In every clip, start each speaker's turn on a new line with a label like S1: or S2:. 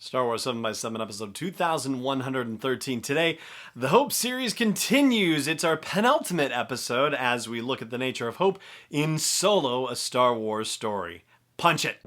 S1: Star Wars 7 by 7 episode 2113. Today, the Hope series continues. It's our penultimate episode as we look at the nature of hope in Solo, a Star Wars story. Punch it!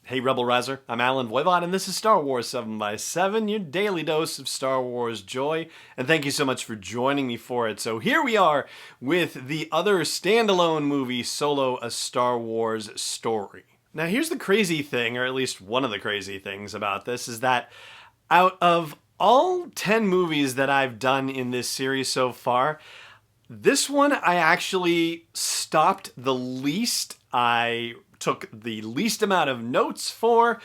S1: Hey Rebel Rouser, I'm Alan Voivod, and this is Star Wars 7 by 7, your daily dose of Star Wars joy, and thank you so much for joining me for it. So here we are with the other standalone movie, Solo, a Star Wars story. Now here's the crazy thing, or at least one of the crazy things about this, is that out of all 10 movies that I've done in this series so far, this one I actually stopped the least. I took the least amount of notes for.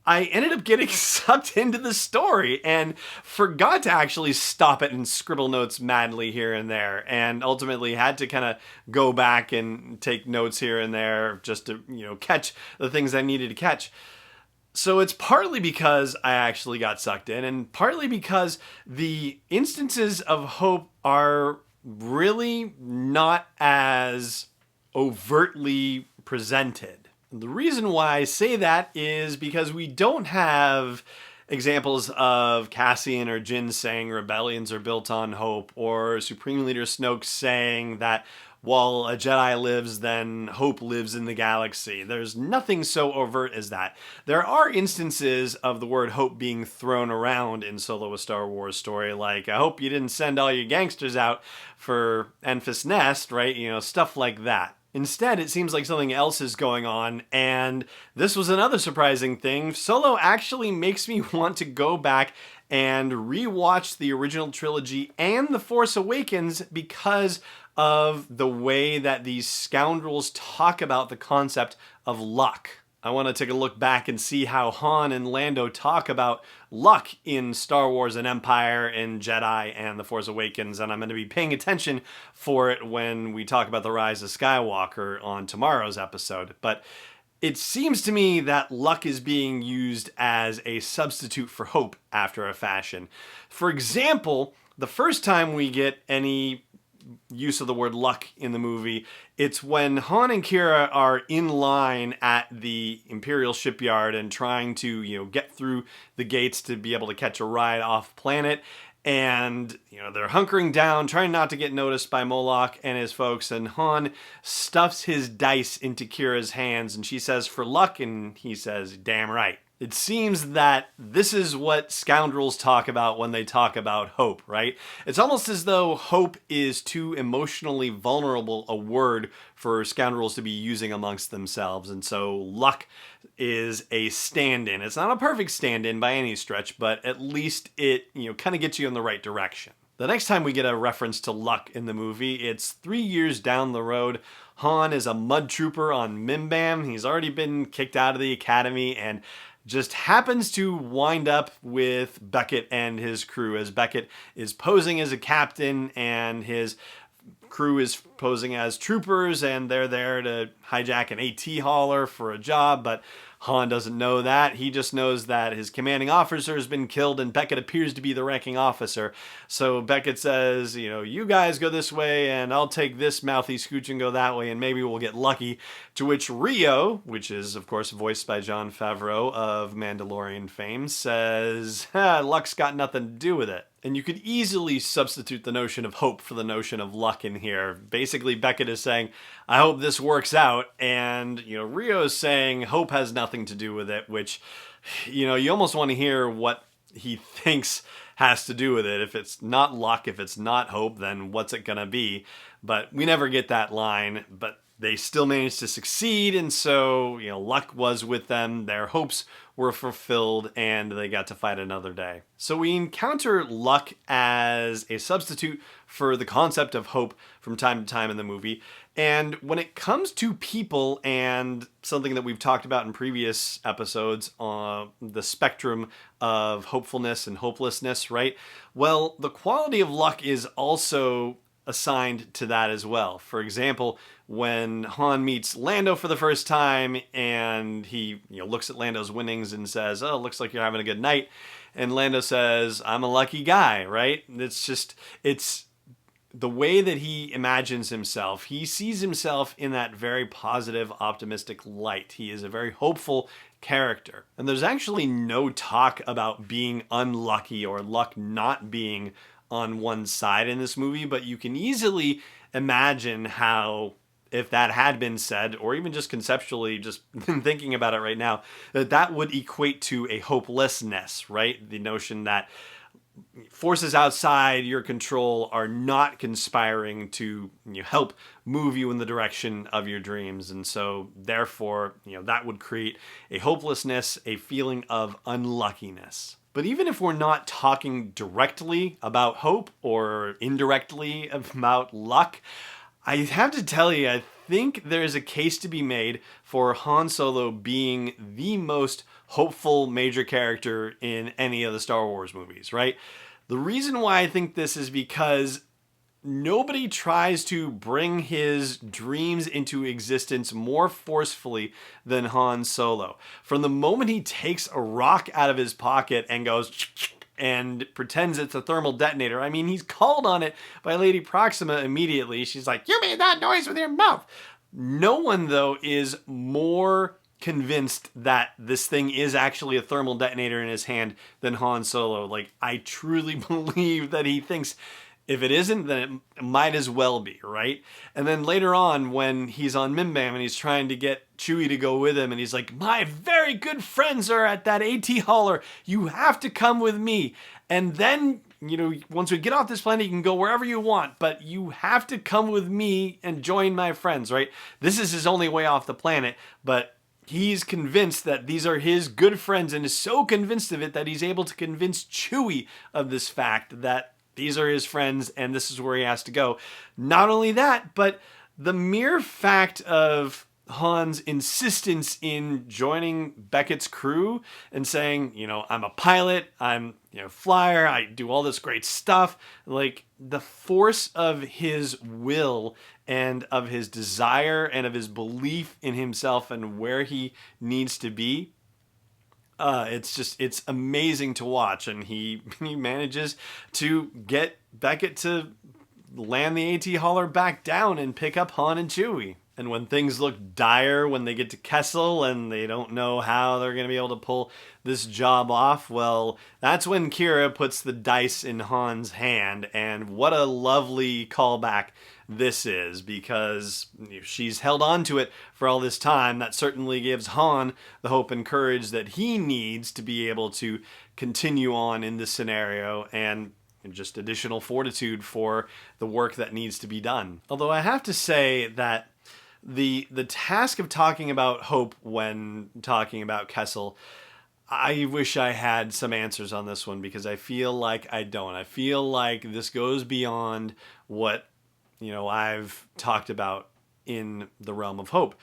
S1: I ended up getting sucked into the story and forgot to actually stop it and scribble notes madly here and there, and ultimately had to kind of go back and take notes here and there just to, catch the things I needed to catch. So it's partly because I actually got sucked in, and partly because the instances of hope are really not as overtly presented. The reason why I say that is because we don't have examples of Cassian or Jyn saying rebellions are built on hope, or Supreme Leader Snoke saying that while a Jedi lives, then hope lives in the galaxy. There's nothing so overt as that. There are instances of the word hope being thrown around in Solo, a Star Wars story, like, I hope you didn't send all your gangsters out for Enfys Nest, right? Stuff like that. Instead, it seems like something else is going on, and this was another surprising thing. Solo actually makes me want to go back and rewatch the original trilogy and The Force Awakens because of the way that these scoundrels talk about the concept of luck. I want to take a look back and see how Han and Lando talk about luck in Star Wars and Empire and Jedi and The Force Awakens, and I'm going to be paying attention for it when we talk about The Rise of Skywalker on tomorrow's episode. But it seems to me that luck is being used as a substitute for hope after a fashion. For example, the first time we get any use of the word luck in the movie, it's when Han and Qi'ra are in line at the Imperial shipyard and trying to, get through the gates to be able to catch a ride off planet. And, they're hunkering down, trying not to get noticed by Moloch and his folks. And Han stuffs his dice into Kira's hands and she says, "For luck," and he says, "Damn right." It seems that this is what scoundrels talk about when they talk about hope, right? It's almost as though hope is too emotionally vulnerable a word for scoundrels to be using amongst themselves. And so luck is a stand-in. It's not a perfect stand-in by any stretch, but at least it, kind of gets you in the right direction. The next time we get a reference to luck in the movie, it's 3 years down the road. Han is a mud trooper on Mimbam. He's already been kicked out of the academy and just happens to wind up with Beckett and his crew, as Beckett is posing as a captain and his crew is posing as troopers, and they're there to hijack an AT hauler for a job, but Han doesn't know that. He just knows that his commanding officer has been killed and Beckett appears to be the ranking officer. So Beckett says, you guys go this way and I'll take this mouthy scooch and go that way and maybe we'll get lucky. To which Rio, which is of course voiced by Jon Favreau of Mandalorian fame, says, luck's got nothing to do with it. And you could easily substitute the notion of hope for the notion of luck in here. Basically, Beckett is saying, I hope this works out. And, Rio is saying hope has nothing to do with it, which, you almost want to hear what he thinks has to do with it. If it's not luck, if it's not hope, then what's it going to be? But we never get that line. But they still managed to succeed, and so, luck was with them, their hopes were fulfilled, and they got to fight another day. So we encounter luck as a substitute for the concept of hope from time to time in the movie, and when it comes to people and something that we've talked about in previous episodes on the spectrum of hopefulness and hopelessness, right? Well, the quality of luck is also assigned to that as well. For example, when Han meets Lando for the first time and he looks at Lando's winnings and says, "Oh, looks like you're having a good night," and Lando says, "I'm a lucky guy," right? It's the way that he imagines himself, he sees himself in that very positive, optimistic light. He is a very hopeful character. And there's actually no talk about being unlucky or luck not being on one side in this movie, but you can easily imagine how, if that had been said, or even just conceptually, just thinking about it right now, that would equate to a hopelessness, right? The notion that forces outside your control are not conspiring to help move you in the direction of your dreams. And so therefore, that would create a hopelessness, a feeling of unluckiness. But even if we're not talking directly about hope or indirectly about luck, I have to tell you, I think there's a case to be made for Han Solo being the most hopeful major character in any of the Star Wars movies, right? The reason why I think this is because nobody tries to bring his dreams into existence more forcefully than Han Solo. From the moment he takes a rock out of his pocket and goes and pretends it's a thermal detonator, I mean, he's called on it by Lady Proxima immediately. She's like, "You made that noise with your mouth." No one, though, is more convinced that this thing is actually a thermal detonator in his hand than Han Solo. Like, I truly believe that he thinks if it isn't, then it might as well be, right? And then later on, when he's on Mimbam and he's trying to get Chewie to go with him, and he's like, "My very good friends are at that AT hauler. You have to come with me. And then, once we get off this planet, you can go wherever you want, but you have to come with me and join my friends," right? This is his only way off the planet, but he's convinced that these are his good friends and is so convinced of it that he's able to convince Chewie of this fact that these are his friends and this is where he has to go. Not only that, but the mere fact of Han's insistence in joining Beckett's crew and saying, "I'm a pilot, I'm flyer, I do all this great stuff." Like, the force of his will and of his desire and of his belief in himself and where he needs to be, it's amazing to watch. And he manages to get Beckett to land the AT hauler back down and pick up Han and Chewie. And when things look dire, when they get to Kessel and they don't know how they're going to be able to pull this job off, well, that's when Kira puts the dice in Han's hand. And what a lovely callback this is, because she's held on to it for all this time. That certainly gives Han the hope and courage that he needs to be able to continue on in this scenario, and just additional fortitude for the work that needs to be done. Although I have to say that the task of talking about hope when talking about Kessel, I wish I had some answers on this one, because I feel like I don't. I feel like this goes beyond what I've talked about in the realm of hope.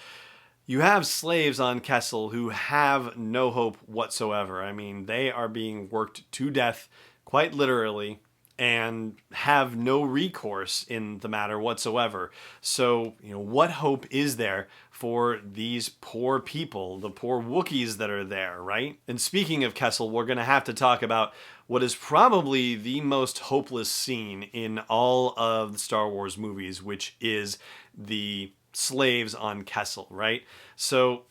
S1: You have slaves on Kessel who have no hope whatsoever. I mean, they are being worked to death, quite literally, and have no recourse in the matter whatsoever. So, what hope is there for these poor people, the poor Wookiees that are there, right? And speaking of Kessel, we're going to have to talk about what is probably the most hopeless scene in all of the Star Wars movies, which is the slaves on Kessel, right? So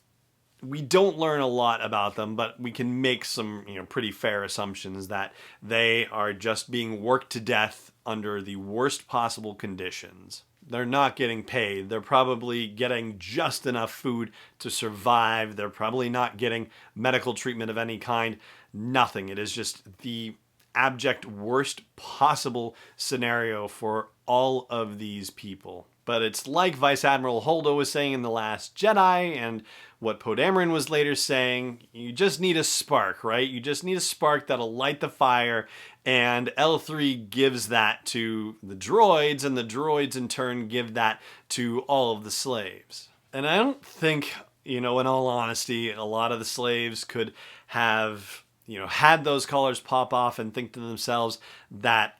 S1: we don't learn a lot about them, but we can make some, pretty fair assumptions that they are just being worked to death under the worst possible conditions. They're not getting paid. They're probably getting just enough food to survive. They're probably not getting medical treatment of any kind. Nothing. It is just the abject worst possible scenario for all of these people. But it's like Vice Admiral Holdo was saying in The Last Jedi, and what Poe Dameron was later saying, you just need a spark, right? You just need a spark that'll light the fire, and L3 gives that to the droids, and the droids in turn give that to all of the slaves. And I don't think, in all honesty, a lot of the slaves could have, had those collars pop off and think to themselves that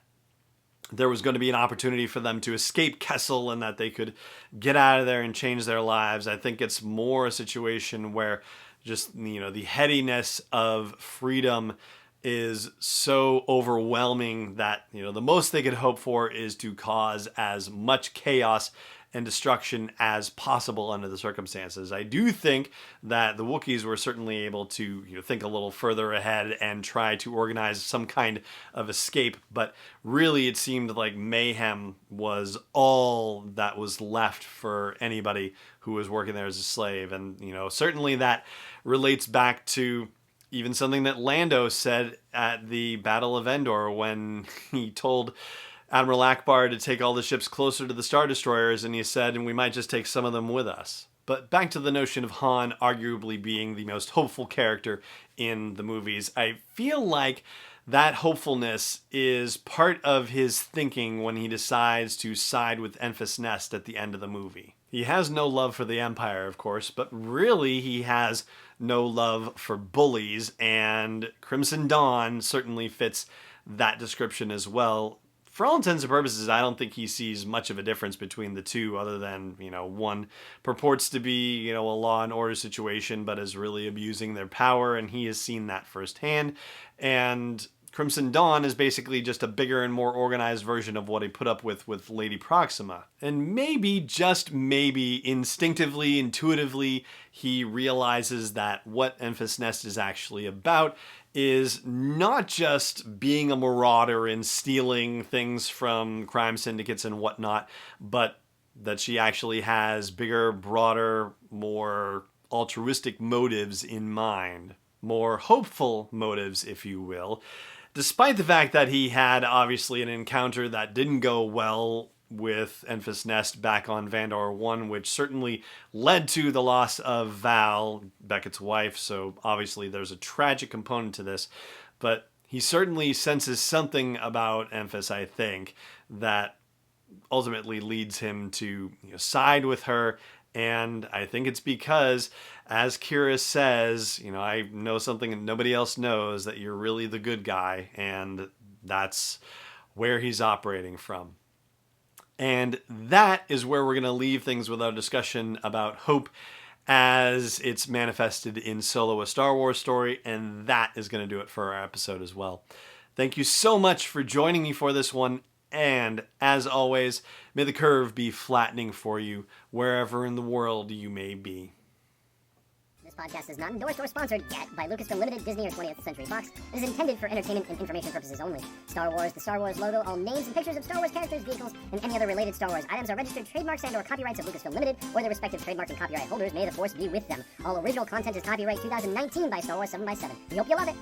S1: there was going to be an opportunity for them to escape Kessel and that they could get out of there and change their lives. I think it's more a situation where just, the headiness of freedom is so overwhelming that, the most they could hope for is to cause as much chaos and destruction as possible under the circumstances. I do think that the Wookiees were certainly able to think a little further ahead and try to organize some kind of escape, but really it seemed like mayhem was all that was left for anybody who was working there as a slave. And certainly that relates back to even something that Lando said at the Battle of Endor when he told Admiral Akbar to take all the ships closer to the Star Destroyers, and he said, and we might just take some of them with us. But back to the notion of Han arguably being the most hopeful character in the movies. I feel like that hopefulness is part of his thinking when he decides to side with Enfys Nest at the end of the movie. He has no love for the Empire, of course, but really he has no love for bullies, and Crimson Dawn certainly fits that description as well. For all intents and purposes, I don't think he sees much of a difference between the two, other than, one purports to be, a law and order situation, but is really abusing their power, and he has seen that firsthand. And Crimson Dawn is basically just a bigger and more organized version of what he put up with Lady Proxima. And maybe, just maybe, instinctively, intuitively, he realizes that what Enfys Nest is actually about is not just being a marauder and stealing things from crime syndicates and whatnot, but that she actually has bigger, broader, more altruistic motives in mind. More hopeful motives, if you will. Despite the fact that he had, obviously, an encounter that didn't go well with Enfys Nest back on Vandor 1, which certainly led to the loss of Val, Beckett's wife, so obviously there's a tragic component to this, but he certainly senses something about Enfys, I think, that ultimately leads him to side with her. And I think it's because, as Kira says, I know something that nobody else knows, that you're really the good guy, and that's where he's operating from. And that is where we're going to leave things with our discussion about hope as it's manifested in Solo: A Star Wars Story, and that is going to do it for our episode as well. Thank you so much for joining me for this one, and as always, may the curve be flattening for you wherever in the world you may be.
S2: This podcast is not endorsed or sponsored yet by Lucasfilm Limited, Disney, or 20th Century Fox. It is intended for entertainment and information purposes only. Star Wars, the Star Wars logo, all names and pictures of Star Wars characters, vehicles, and any other related Star Wars items are registered trademarks and/or copyrights of Lucasfilm Limited or their respective trademark and copyright holders. May the force be with them. All original content is copyright 2019 by Star Wars 7x7. We hope you love it.